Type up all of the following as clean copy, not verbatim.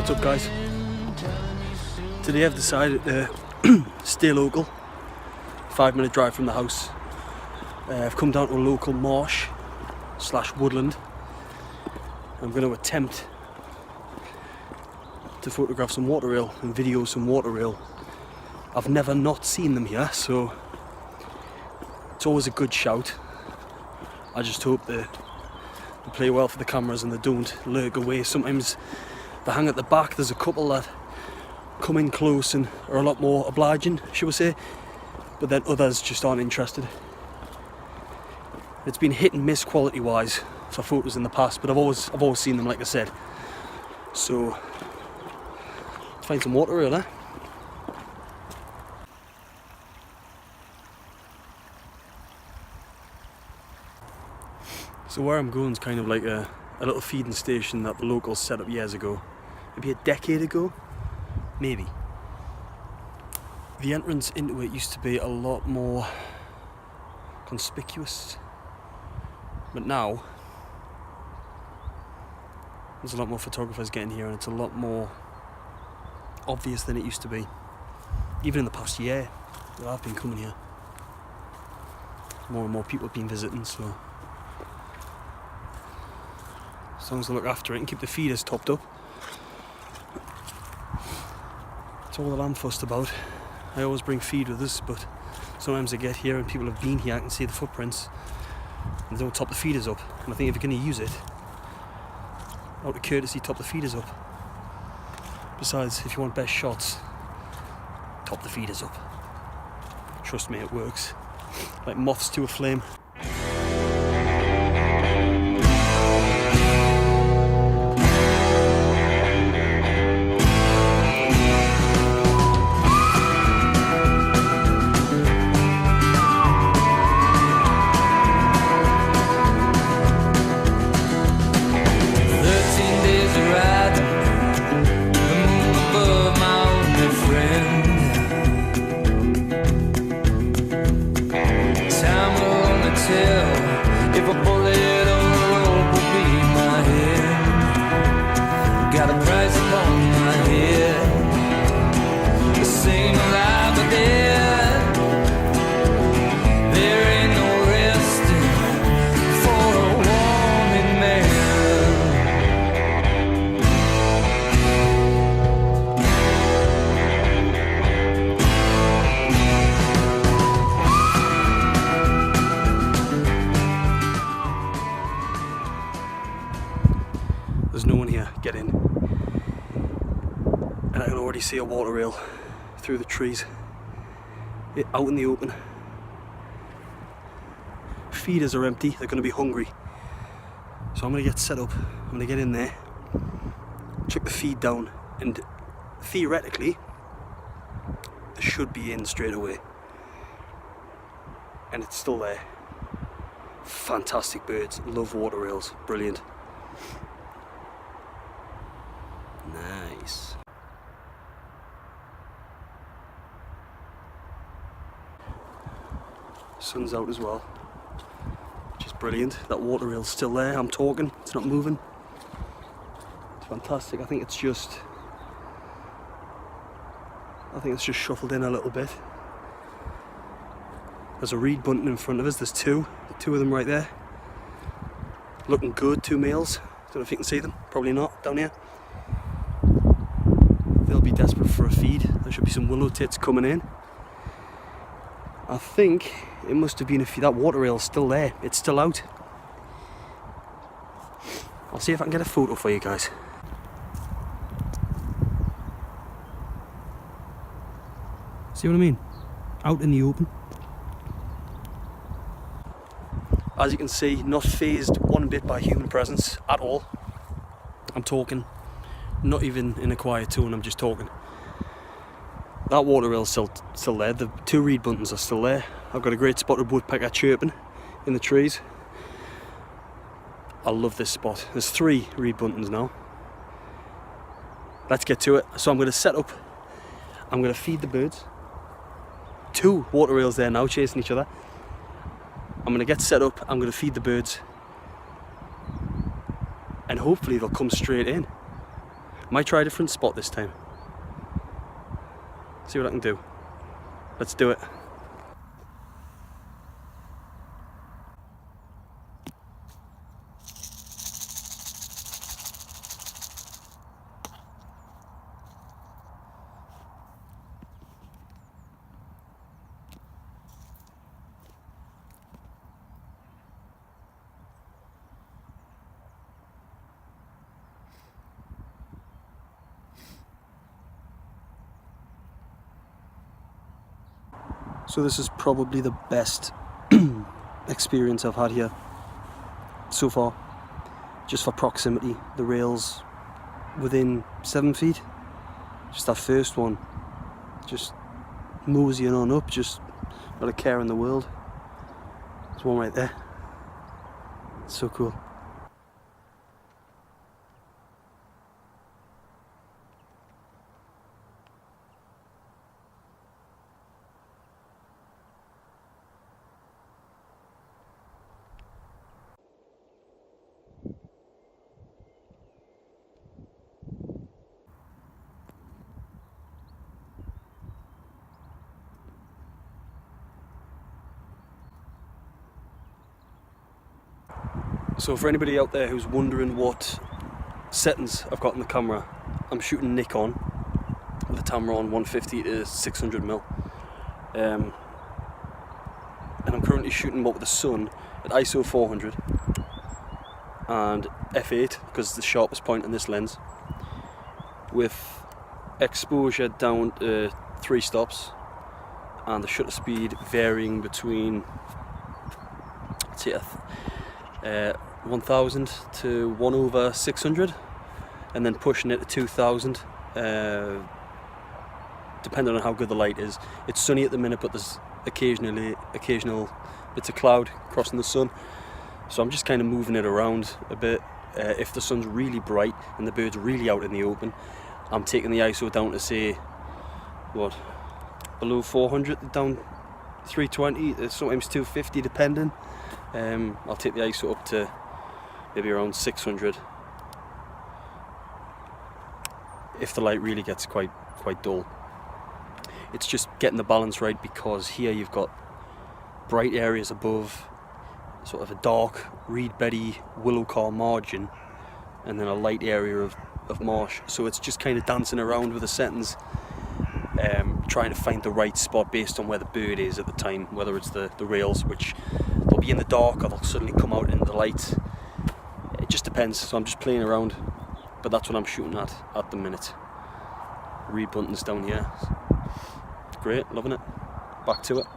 What's up guys? Today I've decided to stay local, 5-minute drive from the house. I've come down to a local marsh / woodland. I'm going to attempt to photograph some water rail and video some water rail. I've never not seen them here, so it's always a good shout. I just hope they play well for the cameras and they don't lurk away. Sometimes they hang at the back. There's a couple that come in close and are a lot more obliging, shall we say, but then others just aren't interested. It's been hit and miss quality wise for photos in the past, but I've always seen them, like I said. So let's find some water rail, eh? So where I'm going is kind of like a little feeding station that the locals set up years ago. Maybe a decade ago? Maybe. The entrance into it used to be a lot more conspicuous. But now, there's a lot more photographers getting here and it's a lot more obvious than it used to be. Even in the past year that I've been coming here. More and more people have been visiting, so as long as they look after it and keep the feeders topped up. That's all that I'm fussed about. I always bring feed with us, but sometimes I get here and people have been here, I can see the footprints, and they don't top the feeders up. And I think if you're going to use it, out of courtesy, top the feeders up. Besides, if you want best shots, top the feeders up. Trust me, it works. Like moths to a flame. Got a price upon my head. The same life I did. There ain't no resting for a wanted man. There's no one here. Get in. And I can already see a water rail through the trees, out in the open. Feeders are empty, they're going to be hungry. So I'm going to get set up, I'm going to get in there, check the feed down, and theoretically, they should be in straight away. And it's still there. Fantastic birds, love water rails, brilliant. Nice. Sun's out as well, which is brilliant. That water rail's still there. I'm talking, it's not moving. It's fantastic. I think it's just shuffled in a little bit. There's a reed bunting in front of us. There's two of them right there. Looking good, 2 males. Don't know if you can see them. Probably not down here. They'll be desperate for a feed. There should be some willow tits coming in. I think it must have been a few. That water rail's still there. It's still out. I'll see if I can get a photo for you guys. See what I mean? Out in the open. As you can see, not fazed one bit by human presence at all. I'm talking. Not even in a quiet tone, I'm just talking. That water rail's still there. The 2 reed buntings are still there. I've got a great spotted woodpecker chirping in the trees. I love this spot. There's 3 reed buntings now. Let's get to it. So I'm going to set up. I'm going to feed the birds. 2 water rails there now chasing each other. I'm going to get set up. I'm going to feed the birds. And hopefully they'll come straight in. Might try a different spot this time. See what I can do. Let's do it. So this is probably the best experience I've had here so far, just for proximity. The rails within 7 feet, just that first one, just moseying on up, just not a care in the world. There's one right there, it's so cool. So for anybody out there who's wondering what settings I've got in the camera, I'm shooting Nikon with a Tamron 150 to 600mm, and I'm currently shooting what with the sun at ISO 400 and f8 because it's the sharpest point in this lens, with exposure down to 3 stops and the shutter speed varying between 1000 to 1/600, and then pushing it to 2000, depending on how good the light is. It's sunny at the minute, but there's occasional bits of cloud crossing the sun, so I'm just kind of moving it around a bit. If the sun's really bright and the bird's really out in the open, I'm taking the ISO down to, say, what, below 400, down 320, sometimes 250 depending. I'll take the ISO up to maybe around 600 if the light really gets quite dull. It's just getting the balance right, because here you've got bright areas above, sort of a dark reed beddy willow car margin, and then a light area of marsh. So it's just kind of dancing around with the settings, trying to find the right spot based on where the bird is at the time, whether it's the rails, which they'll be in the dark or they'll suddenly come out in the light. It just depends, so I'm just playing around, but that's what I'm shooting at the minute. Reed buntings down here. Great, loving it. Back to it.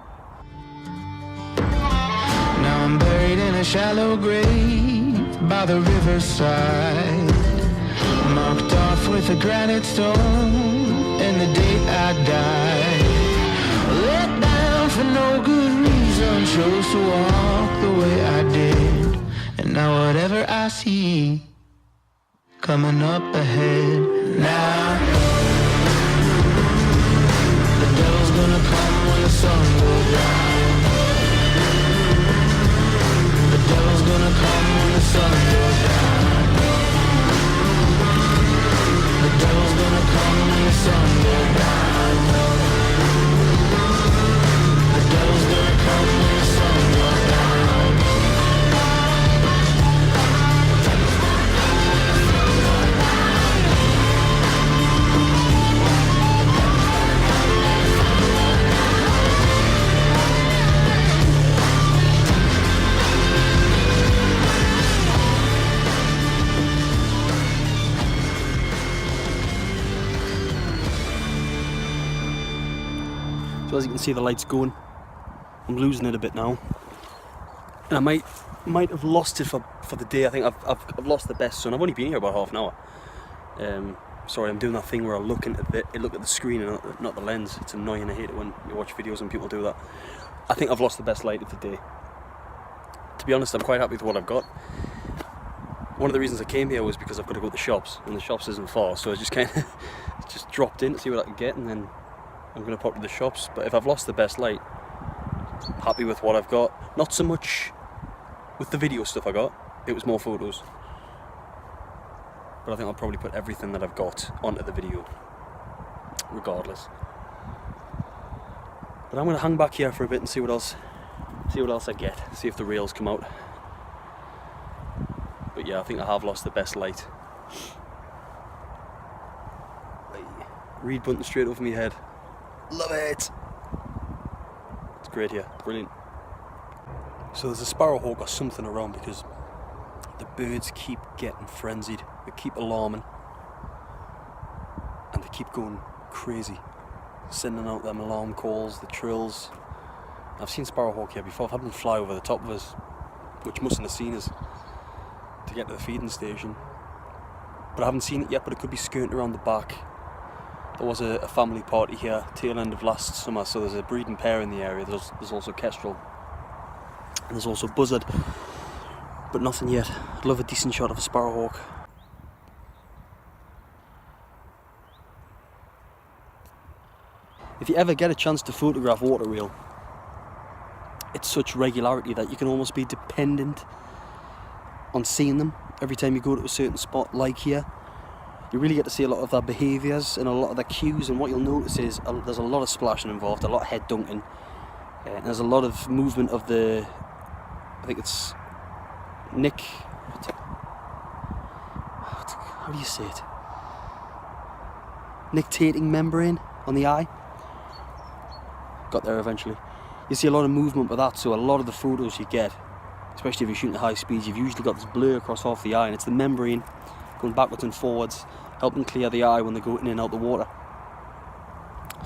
Now I'm buried in a shallow grave by the riverside, marked off with a granite stone, and the date I died. Let down for no good reason, chose to walk the way I did, and now whatever I see coming up ahead, now the devil's gonna come when the sun goes down. The devil's gonna come when the sun goes down. The devil's gonna come when the sun goes down. The devil's gonna come when the sun goes down. So as you can see, the light's going. I'm losing it a bit now, and I might have lost it for the day. I think I've lost the best sun. I've only been here about half an hour. Sorry, I'm doing that thing where I look at the screen and not the lens. It's annoying. I hate it when you watch videos and people do that. I think I've lost the best light of the day. To be honest, I'm quite happy with what I've got. One of the reasons I came here was because I've got to go to the shops, and the shops isn't far, so I just kind of just dropped in to see what I could get, and then I'm going to pop to the shops. But if I've lost the best light, happy with what I've got. Not so much with the video stuff I got, it was more photos. but I think I'll probably put everything that I've got onto the video regardless. But I'm going to hang back here for a bit and see what else I get, see if the rails come out. But yeah, I think I have lost the best light. Reed bunting straight over my head. Love it! It's great here, brilliant. So there's a sparrowhawk or something around because the birds keep getting frenzied, they keep alarming, and they keep going crazy, sending out them alarm calls, the trills. I've seen sparrowhawk here before. I've had them fly over the top of us, which mustn't have seen us, to get to the feeding station. But I haven't seen it yet, but it could be skirting around the back. There was a family party here tail end of last summer, so there's a breeding pair in the area. There's also kestrel, and there's also buzzard, but nothing yet. I'd love a decent shot of a sparrowhawk. If you ever get a chance to photograph water wheel, it's such regularity that you can almost be dependent on seeing them every time you go to a certain spot like here. You really get to see a lot of their behaviours and a lot of their cues, and what you'll notice is there's a lot of splashing involved, a lot of head dunking, and there's a lot of movement of the, I think it's how do you say it? Nictating membrane on the eye. Got there eventually. You see a lot of movement with that, so a lot of the photos you get, especially if you're shooting at high speeds, you've usually got this blur across half the eye, and it's the membrane going backwards and forwards, helping clear the eye when they go in and out the water.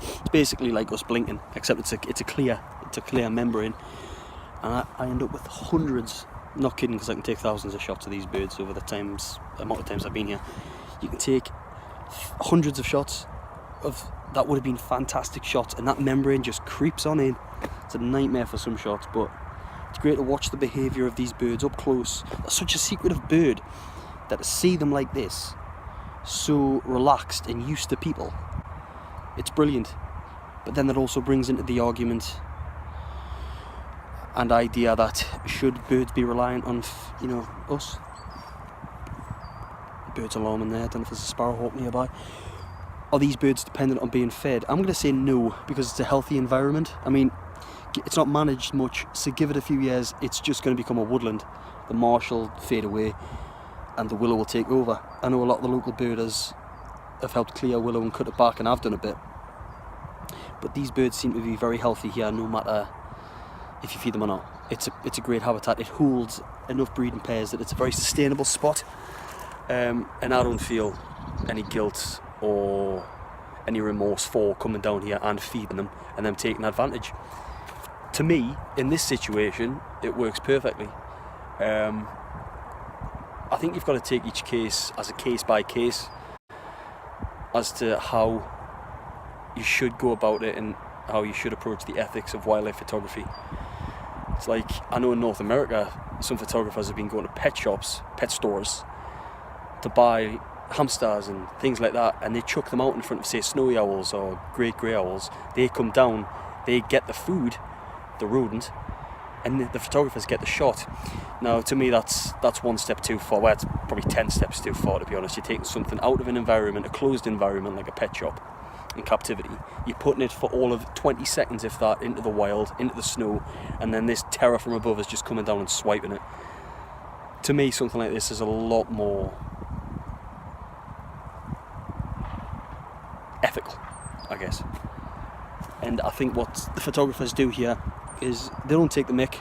It's basically like us blinking, except it's a clear membrane, and I end up with hundreds. Not kidding, because I can take thousands of shots of these birds over the amount of times I've been here. You can take hundreds of shots of that would have been fantastic shots, and that membrane just creeps on in. It's a nightmare for some shots, but it's great to watch the behaviour of these birds up close. They're such a secretive bird that to see them like this, so relaxed and used to people, it's brilliant. But then that also brings into the argument and idea that should birds be reliant on, us? Birds alarming there. I don't know if there's a sparrowhawk nearby. Are these birds dependent on being fed? I'm going to say no, because it's a healthy environment. I mean, it's not managed much, so give it a few years, it's just going to become a woodland. The marsh will fade away and the willow will take over. I know a lot of the local birders have helped clear willow and cut it back, and I've done a bit. But these birds seem to be very healthy here, no matter if you feed them or not. It's a great habitat. It holds enough breeding pairs that it's a very sustainable spot. And I don't feel any guilt or any remorse for coming down here and feeding them and them taking advantage. To me, in this situation, it works perfectly. I think you've got to take each case as a case by case as to how you should go about it and how you should approach the ethics of wildlife photography. It's like, I know in North America, some photographers have been going to pet shops, pet stores, to buy hamsters and things like that, and they chuck them out in front of, say, snowy owls or great grey owls. They come down, they get the food, the rodent, and the photographers get the shot. Now, to me, that's one step too far. Well, it's probably 10 steps too far, to be honest. You're taking something out of an environment, a closed environment like a pet shop, in captivity. You're putting it for all of 20 seconds, if that, into the wild, into the snow, and then this terror from above is just coming down and swiping it. To me, something like this is a lot more ethical, I guess. And I think what the photographers do here is they don't take the mick,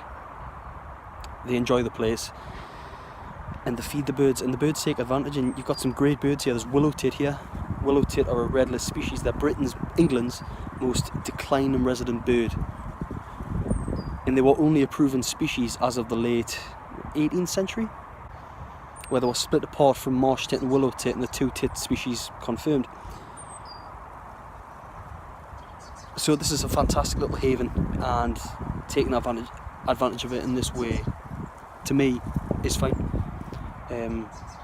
they enjoy the place, and they feed the birds, and the birds take advantage. And you've got some great birds here. There's willow tit here. Willow tit are a redless species. They're England's most declining resident bird, and they were only a proven species as of the late 18th century, where they were split apart from marsh tit and willow tit, and the two tit species confirmed. So this is a fantastic little haven, and taking advantage of it in this way, to me, is fine.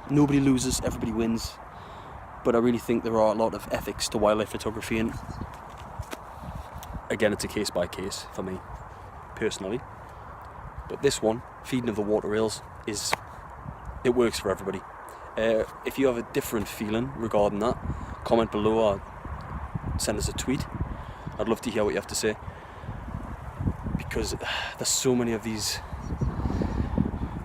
Nobody loses, everybody wins. But I really think there are a lot of ethics to wildlife photography, and again, it's a case by case for me, personally. But this one, feeding of the water rails, it works for everybody. If you have a different feeling regarding that, comment below or send us a tweet. I'd love to hear what you have to say, because there's so many of these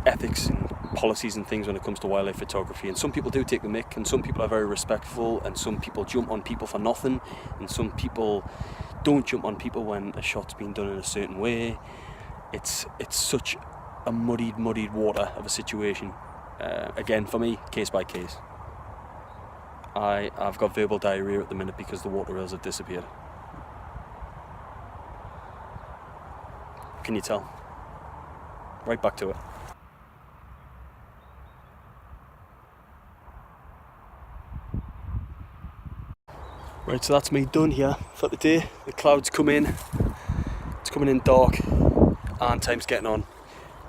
ethics and policies and things when it comes to wildlife photography, and some people do take the mick, and some people are very respectful, and some people jump on people for nothing, and some people don't jump on people when a shot's been done in a certain way. It's such a muddied water of a situation. Again, for me, case by case. I've got verbal diarrhea at the minute because the water rails have disappeared. Can you tell? Right back to it. Right, so that's me done here for the day. The clouds come in, it's coming in dark, and time's getting on.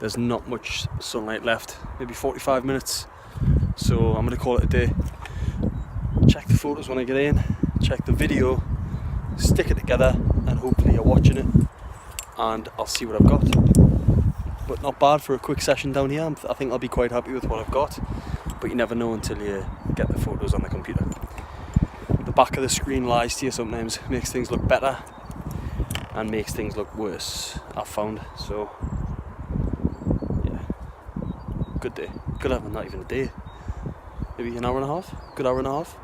There's not much sunlight left, maybe 45 minutes, so I'm going to call it a day. Check the photos when I get in, check the video, stick it together, and hopefully you're watching it, and I'll see what I've got. But not bad for a quick session down here. I think I'll be quite happy with what I've got, but you never know until you get the photos on the computer. The back of the screen lies to you sometimes, makes things look better and makes things look worse, I've found. So yeah, good day. Could have not even a day, maybe an hour and a half, good hour and a half.